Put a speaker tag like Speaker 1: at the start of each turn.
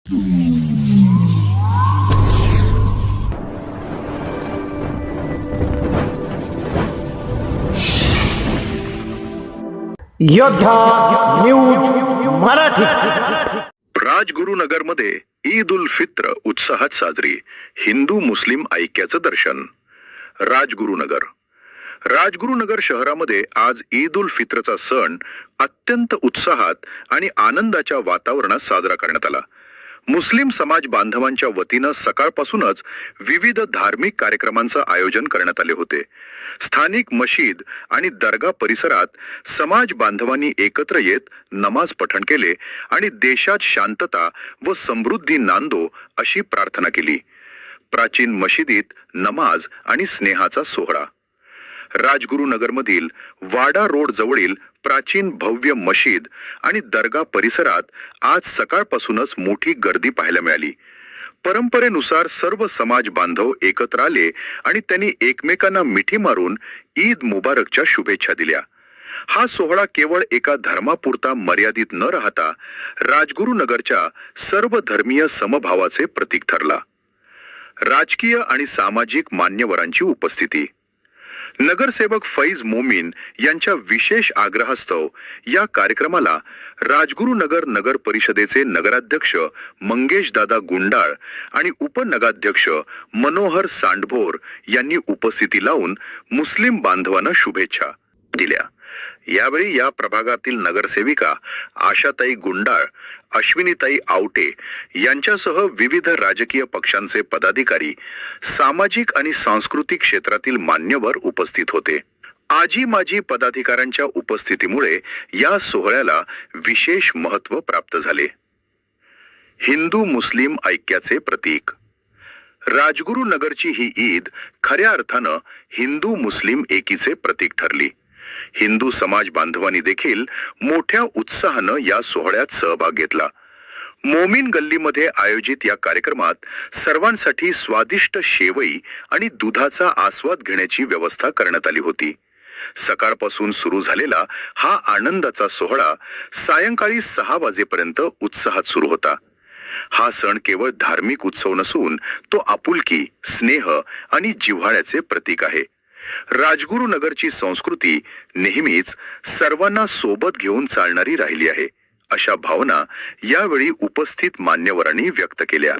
Speaker 1: योद्धा न्यूज मराठी.
Speaker 2: राजगुरुनगरमध्ये ईद उल फित्र उत्साहात साजरी. हिंदू मुस्लिम ऐक्याचं दर्शन. राजगुरुनगर शहरामध्ये आज ईद उल फित्रचा सण अत्यंत उत्साहात आणि आनंदाच्या वातावरणात साजरा करण्यात आला. मुस्लिम समाज बांधवांच्या वतीनं सकाळपासूनच विविध धार्मिक कार्यक्रमांचं आयोजन करण्यात आले होते. स्थानिक मशीद आणि दर्गा परिसरात समाज बांधवांनी एकत्र येत नमाज पठण केले आणि देशात शांतता व समृद्धी नांदो अशी प्रार्थना केली. प्राचीन मशिदीत नमाज आणि स्नेहाचा सोहळा. राजगुरुनगरमधील वाडा रोड जवळील प्राचीन भव्य मशीद आणि दर्गा परिसरात आज सकाळपासूनच मोठी गर्दी पाहायला मिळाली. परंपरेनुसार सर्व समाज बांधव एकत्र आले आणि त्यांनी एकमेकांना मिठी मारून ईद मुबारकच्या शुभेच्छा दिल्या. हा सोहळा केवळ एका धर्मापुरता मर्यादित न राहता राजगुरुनगरच्या सर्व धर्मीय समभावाचे प्रतीक ठरला. राजकीय आणि सामाजिक मान्यवरांची उपस्थिती. नगरसेवक फैज मोमीन यांच्या विशेष आग्रहास्तव या कार्यक्रमाला राजगुरुनगर नगर परिषदेचे नगराध्यक्ष मंगेश दादा गुंडाळ आणि उपनगराध्यक्ष मनोहर सांडभोर यांनी उपस्थिती लावून मुस्लिम बांधवांना शुभेच्छा दिल्या. यावेळी या प्रभागातील नगरसेविका आशाताई गुंडाळ, अश्विनीताई आवटे यांच्यासह विविध राजकीय पक्षांचे पदाधिकारी, सामाजिक आणि सांस्कृतिक क्षेत्रातील मान्यवर उपस्थित होते. आजी माजी पदाधिकाऱ्यांच्या उपस्थितीमुळे या सोहळ्याला विशेष महत्त्व प्राप्त झाले. हिंदू मुस्लिम ऐक्याचे प्रतीक. राजगुरुनगरची ही ईद खऱ्या अर्थानं हिंदू मुस्लिम एकीचे प्रतीक ठरली. हिंदू समाज बांधवांनी देखील मोठ्या उत्साहानं या सोहळ्यात सहभाग घेतला. मोमीन गल्लीमध्ये आयोजित या कार्यक्रमात सर्वांसाठी स्वादिष्ट शेवई आणि दुधाचा आस्वाद घेण्याची व्यवस्था करण्यात आली होती. सकाळपासून सुरू झालेला हा आनंदाचा सोहळा सायंकाळी 6 वाजेपर्यंत उत्साहात सुरू होता. हा सण केवळ धार्मिक उत्सव नसून तो आपुलकी, स्नेह आणि जिव्हाळ्याचे प्रतीक आहे. राजगुरुनगरची संस्कृती नेहमीच सर्वांना सोबत घेऊन चालणारी राहिली आहे, अशा भावना यावेळी उपस्थित मान्यवरांनी व्यक्त केल्या.